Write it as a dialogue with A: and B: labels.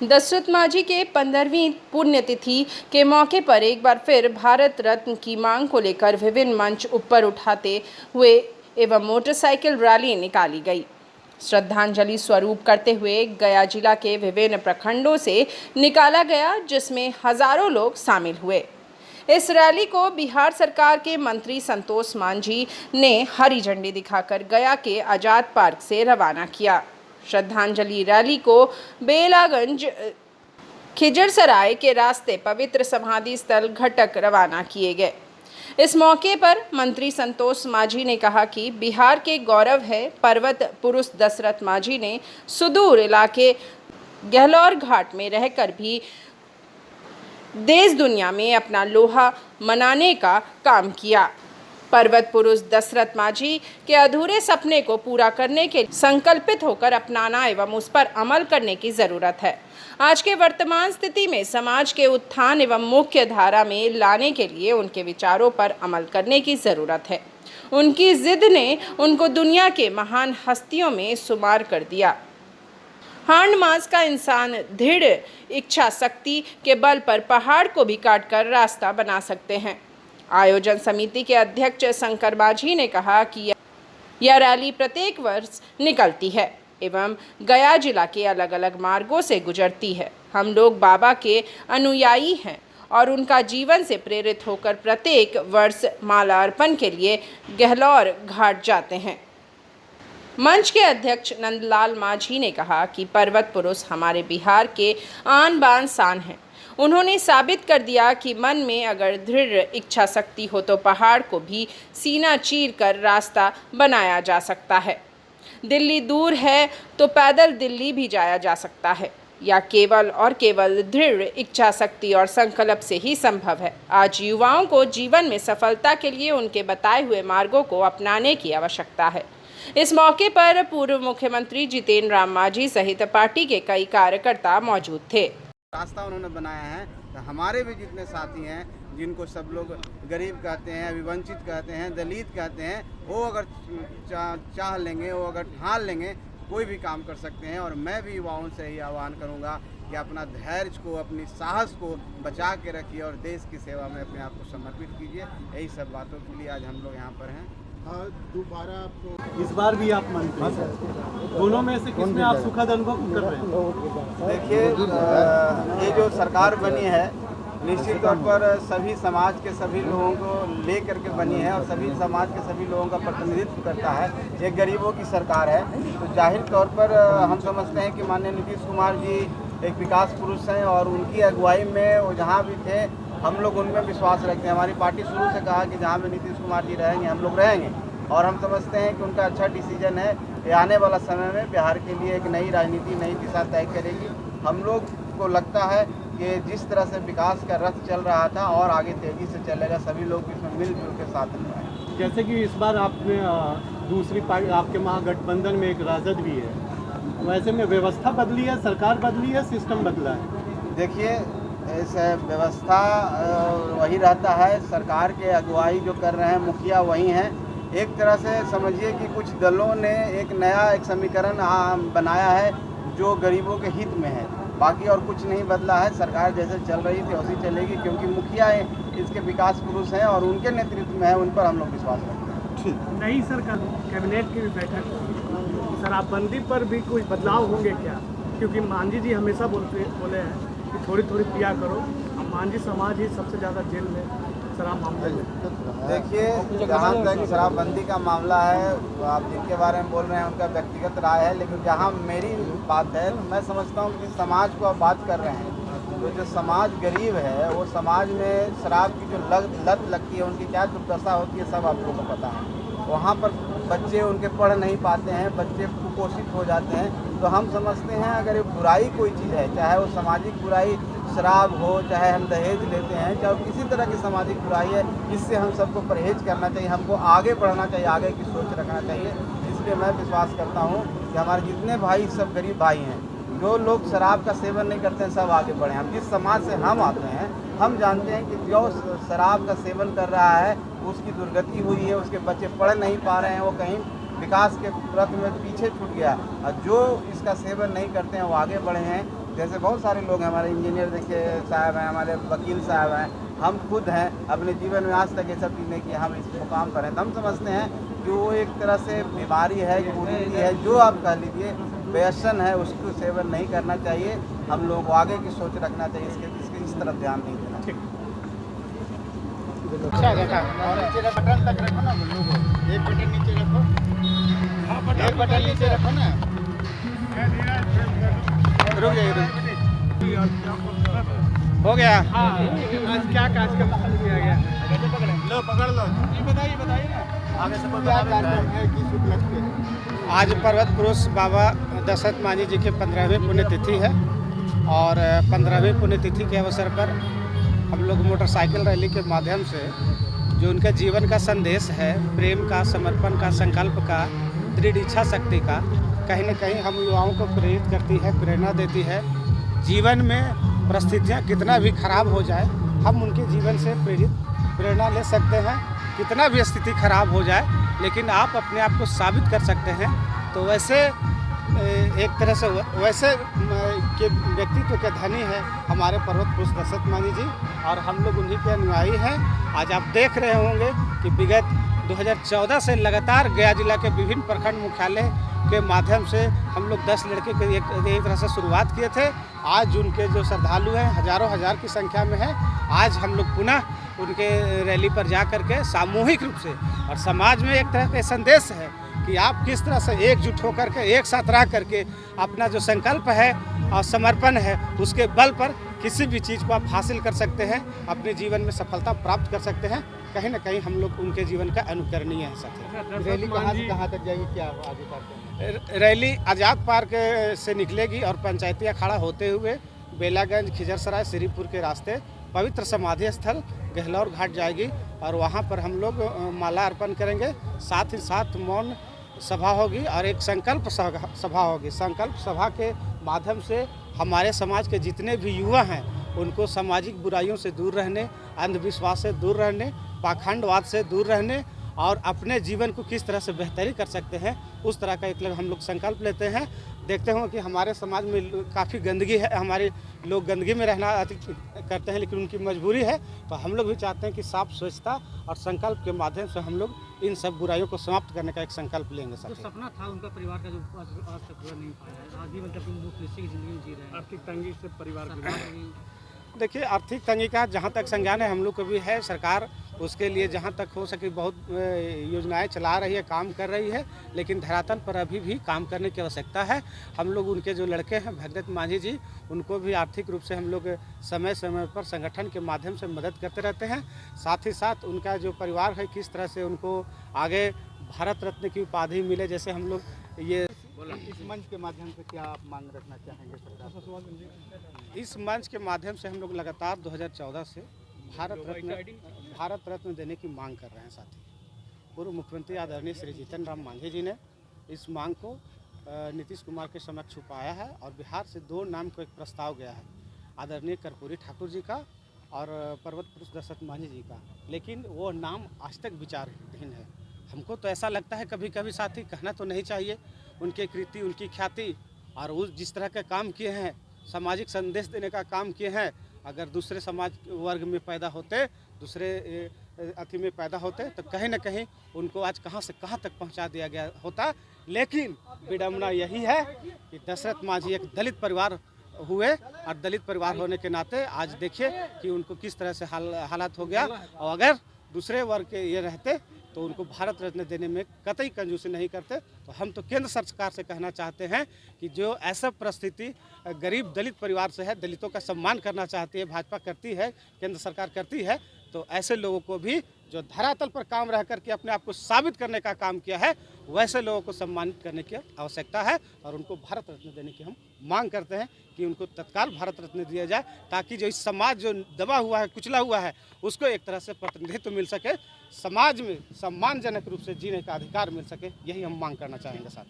A: दशरथ माझी के 15वीं पुण्यतिथि के मौके पर एक बार फिर भारत रत्न की मांग को लेकर विभिन्न मंच ऊपर उठाते हुए एवं मोटरसाइकिल रैली निकाली गई। श्रद्धांजलि स्वरूप करते हुए गया जिला के विभिन्न प्रखंडों से निकाला गया, जिसमें हजारों लोग शामिल हुए। इस रैली को बिहार सरकार के मंत्री संतोष मांझी ने हरी झंडी दिखाकर गया के आजाद पार्क से रवाना किया। श्रद्धांजलि रैली को बेलागंज खिजरसराय के रास्ते पवित्र समाधि स्थल घटक रवाना किए गए। इस मौके पर मंत्री संतोष मांझी ने कहा कि बिहार के गौरव है पर्वत पुरुष दशरथ माझी ने सुदूर इलाके गहलोर घाट में रहकर भी देश दुनिया में अपना लोहा मनाने का काम किया। पर्वत पुरुष दशरथ माझी के अधूरे सपने को पूरा करने के संकल्पित होकर अपनाना एवं उस पर अमल करने की ज़रूरत है। आज के वर्तमान स्थिति में समाज के उत्थान एवं मुख्य धारा में लाने के लिए उनके विचारों पर अमल करने की ज़रूरत है। उनकी जिद ने उनको दुनिया के महान हस्तियों में शुमार कर दिया। हांड मास का इंसान दृढ़ इच्छा शक्ति के बल पर पहाड़ को भी काटकर रास्ता बना सकते हैं। आयोजन समिति के अध्यक्ष शंकर माझी ने कहा कि यह रैली प्रत्येक वर्ष निकलती है एवं गया जिला के अलग अलग मार्गों से गुजरती है। हम लोग बाबा के अनुयायी हैं और उनका जीवन से प्रेरित होकर प्रत्येक वर्ष माला अर्पण के लिए गहलोर घाट जाते हैं। मंच के अध्यक्ष नंदलाल माझी ने कहा कि पर्वत पुरुष हमारे बिहार के आन बान शान हैं। उन्होंने साबित कर दिया कि मन में अगर दृढ़ इच्छा शक्ति हो तो पहाड़ को भी सीना चीर कर रास्ता बनाया जा सकता है। दिल्ली दूर है तो पैदल दिल्ली भी जाया जा सकता है, या केवल और केवल दृढ़ इच्छा शक्ति और संकल्प से ही संभव है। आज युवाओं को जीवन में सफलता के लिए उनके बताए हुए मार्गों को अपनाने की आवश्यकता है। इस मौके पर पूर्व मुख्यमंत्री जितेंद्र राम माझी सहित पार्टी के कई कार्यकर्ता मौजूद थे।
B: रास्ता उन्होंने बनाया है, तो हमारे भी जितने साथी हैं जिनको सब लोग गरीब कहते हैं, अभिवंचित कहते हैं, दलित कहते हैं, वो अगर चाह लेंगे, वो अगर ठान लेंगे, कोई भी काम कर सकते हैं। और मैं भी युवाओं से ही आह्वान करूंगा कि अपना धैर्य को, अपनी साहस को बचा के रखिए और देश की सेवा में अपने आप को समर्पित कीजिए। यही सब बातों के लिए आज हम लोग यहाँ पर हैं।
C: दोबारा आपको इस बार भी आप मंत्री हैं, दोनों में से किसमें आप सुखद अनुभव कर रहे हैं?
B: देखिए, ये जो सरकार बनी है निश्चित तौर पर सभी समाज के सभी लोगों को ले करके बनी है और सभी समाज के सभी लोगों का प्रतिनिधित्व करता है। ये गरीबों की सरकार है, तो जाहिर तौर पर हम समझते हैं कि माननीय नीतीश कुमार जी एक विकास पुरुष हैं और उनकी अगुवाई में वो जहाँ भी थे हम लोग उनमें विश्वास रखते हैं। हमारी पार्टी शुरू से कहा कि जहाँ भी नीतीश कुमार जी रहेंगे हम लोग रहेंगे, और हम समझते हैं कि उनका अच्छा डिसीजन है। ये आने वाला समय में बिहार के लिए एक नई राजनीति, नई दिशा तय करेगी। हम लोग को लगता है कि जिस तरह से विकास का रथ चल रहा था और आगे तेजी से चलेगा, सभी लोग इसमें मिलजुल के साथ में रहें।
C: जैसे कि इस बार आपने दूसरी पार्टी, आपके महागठबंधन में एक राजद भी है, वैसे में व्यवस्था बदली है, सरकार बदली है, सिस्टम बदला है?
B: देखिए, इस व्यवस्था वही रहता है, सरकार के अगुवाई जो कर रहे हैं मुखिया वही हैं। एक तरह से समझिए कि कुछ दलों ने एक नया समीकरण बनाया है जो गरीबों के हित में है, बाकी और कुछ नहीं बदला है। सरकार जैसे चल रही थी वैसी चलेगी, क्योंकि मुखिया इसके विकास पुरुष हैं और उनके नेतृत्व में है, उन पर हम लोग विश्वास रखते हैं।
D: नई सरकार कैबिनेट की भी बैठक, शराबबंदी पर भी कुछ बदलाव होंगे क्या? क्योंकि मांझी जी हमेशा बोले हैं कि थोड़ी थोड़ी पिया करो। अब मांझी समाज ही सबसे ज़्यादा जेल में शराब मामले में।
B: देखिए, जहाँ तक शराबबंदी का मामला है, आप जिनके बारे में बोल रहे हैं उनका व्यक्तिगत राय है, लेकिन जहाँ मेरी बात है तो मैं समझता हूँ कि समाज को आप बात कर रहे हैं, तो जो समाज गरीब है वो समाज में शराब की जो लत लगती है, उनकी क्या दुर्दशा होती है, सब आप लोगों को पता है। वहाँ पर बच्चे उनके पढ़ नहीं पाते हैं, बच्चे कुपोषित हो जाते हैं। तो हम समझते हैं अगर ये बुराई कोई चीज़ है, चाहे वो सामाजिक बुराई शराब हो, चाहे हम दहेज लेते हैं, चाहे किसी तरह की सामाजिक बुराई है, इससे हम सबको परहेज करना चाहिए, हमको आगे बढ़ना चाहिए, आगे की सोच रखना चाहिए। इसलिए मैं विश्वास करता हूँ कि हमारे जितने भाई सब गरीब भाई हैं, जो लोग शराब का सेवन नहीं करते हैं, सब आगे बढ़ें। हम जिस समाज से हम आते हैं हम जानते हैं कि जो शराब का सेवन कर रहा है उसकी दुर्गति हुई है, उसके बच्चे पढ़ नहीं पा रहे हैं, वो कहीं विकास के प्रति में पीछे छूट गया, और जो इसका सेवन नहीं करते हैं वो आगे बढ़े हैं। जैसे बहुत सारे लोग हैं, हमारे इंजीनियर देखिए साहब हैं, हमारे वकील साहब हैं, हम खुद हैं, अपने जीवन में आज तक ये सब चीज़ नहीं की, हम इस मुकाम पर हैं। तो हम समझते हैं कि वो एक तरह से बीमारी है, कुरीति है, जो आप कह लीजिए, व्यसन है, उसको सेवन नहीं करना चाहिए। हम लोगों को आगे की सोच रखना चाहिए, इसके इस तरफ ध्यान नहीं देना चाहिए।
E: अच्छा देखा और नीचे बटन तक रखो ना लोगो, एक बटन नीचे रखो, एक बटन नीचे रखो ना, रुक जाइए, हो गया।
D: आज क्या कार्यक्रम किया गया?
E: लो पकड़ लो,
B: बताइए ना, आगे से
E: आज पर्वत पुरुष बाबा दशरथ मांझी जी के 15वीं पुण्यतिथि है और 15वीं पुण्यतिथि के अवसर पर हम लोग मोटरसाइकिल रैली के माध्यम से जो उनके जीवन का संदेश है, प्रेम का, समर्पण का, संकल्प का, दृढ़ इच्छा शक्ति का, कहीं न कहीं हम युवाओं को प्रेरित करती है, प्रेरणा देती है। जीवन में परिस्थितियाँ कितना भी खराब हो जाए, हम उनके जीवन से प्रेरणा ले सकते हैं। कितना भी स्थिति खराब हो जाए, लेकिन आप अपने आप को साबित कर सकते हैं। तो वैसे एक तरह से वैसे के व्यक्तित्व के धनी है हमारे पर्वत पुरुष दशरथ मांझी जी और हम लोग उन्हीं के अनुयायी हैं। आज आप देख रहे होंगे कि विगत 2014 से लगातार गया जिला के विभिन्न प्रखंड मुख्यालय के माध्यम से हम लोग 10 लड़के के एक तरह से शुरुआत किए थे। आज उनके जो श्रद्धालु हैं हजारों हजार की संख्या में हैं। आज हम लोग पुनः उनके रैली पर जा कर के सामूहिक रूप से और समाज में एक तरह का संदेश है कि आप किस तरह से एकजुट होकर के एक साथ रह करके अपना जो संकल्प है और समर्पण है उसके बल पर किसी भी चीज़ को आप हासिल कर सकते हैं, अपने जीवन में सफलता प्राप्त कर सकते हैं। कहीं ना कहीं हम लोग उनके जीवन का अनुकरणीय है साथी।
C: रैली कहाँ से कहाँ तक जाएगी, क्या आगे करते हैं?
E: रैली आज़ाद पार्क से निकलेगी और पंचायती अखाड़ा होते हुए बेलागंज, खिजरसराय, श्रीपुर के रास्ते पवित्र समाधि स्थल गहलौर घाट जाएगी और वहाँ पर हम लोग माला अर्पण करेंगे। साथ ही साथ मौन सभा होगी और एक संकल्प सभा होगी। संकल्प सभा के माध्यम से हमारे समाज के जितने भी युवा हैं उनको सामाजिक बुराइयों से दूर रहने, अंधविश्वास से दूर रहने, पाखंडवाद से दूर रहने और अपने जीवन को किस तरह से बेहतरी कर सकते हैं उस तरह का एक हम लोग संकल्प लेते हैं। देखते हो कि हमारे समाज में काफ़ी गंदगी है, हमारे लोग गंदगी में रहना करते हैं लेकिन उनकी मजबूरी है। तो हम लोग भी चाहते हैं कि साफ स्वच्छता और संकल्प के माध्यम से हम लोग इन सब बुराइयों को समाप्त करने का एक संकल्प लेंगे।
F: जो सपना था उनका परिवार का जो आज तक पूरा नहीं पाया है, आज भी मतलब मुफ्त की ज़िंदगी जी रहे हैं।
D: आर्थिक तंगी से परिवार
E: देखिए, आर्थिक तंगी का जहाँ तक संज्ञान है हम लोग को भी है। सरकार उसके लिए जहाँ तक हो सके बहुत योजनाएं चला रही है, काम कर रही है, लेकिन धरातल पर अभी भी काम करने की आवश्यकता है। हम लोग उनके जो लड़के हैं भगत मांझी जी, उनको भी आर्थिक रूप से हम लोग समय समय पर संगठन के माध्यम से मदद करते रहते हैं। साथ ही साथ उनका जो परिवार है किस तरह से उनको आगे भारत रत्न की उपाधि मिले, जैसे हम लोग ये
C: इस मंच के माध्यम से क्या आप मांग रखना चाहेंगे सरकार?
E: इस मंच के माध्यम से हम लोग लगातार 2014 से भारत रत्न देने की मांग कर रहे हैं। साथ ही पूर्व मुख्यमंत्री आदरणीय श्री जीतन राम मांझी जी ने इस मांग को नीतीश कुमार के समक्ष छुपाया है और बिहार से 2 नाम को एक प्रस्ताव गया है, आदरणीय कर्पूरी ठाकुर जी का और पर्वत पुरुष दशरथ मांझी जी का, लेकिन वो नाम आज तक विचारहीन है। हमको तो ऐसा लगता है कभी कभी साथी, कहना तो नहीं चाहिए, उनकी कृति, उनकी ख्याति और उस जिस तरह के काम किए हैं, सामाजिक संदेश देने का काम किए हैं, अगर दूसरे समाज वर्ग में पैदा होते, दूसरे अथी में पैदा होते तो कहीं ना कहीं उनको आज कहां से कहां तक पहुंचा दिया गया होता। लेकिन विडम्बना यही है कि दशरथ मांझी एक दलित परिवार हुए और दलित परिवार होने के नाते आज देखिए कि उनको किस तरह से हालात हो गया। और अगर दूसरे वर्ग के ये रहते तो उनको भारत रत्न देने में कतई कंजूसी नहीं करते। तो हम तो केंद्र सरकार से कहना चाहते हैं कि जो ऐसा परिस्थिति गरीब दलित परिवार से है, दलितों का सम्मान करना चाहती है, भाजपा करती है, केंद्र सरकार करती है, तो ऐसे लोगों को भी जो धरातल पर काम रह करके अपने आप को साबित करने का काम किया है, वैसे लोगों को सम्मानित करने की आवश्यकता है और उनको भारत रत्न देने की हम मांग करते हैं कि उनको तत्काल भारत रत्न दिया जाए, ताकि जो इस समाज जो दबा हुआ है, कुचला हुआ है, उसको एक तरह से प्रतिनिधित्व मिल सके, समाज में सम्मानजनक रूप से जीने का अधिकार मिल सके। यही हम मांग करना चाहेंगे साथ।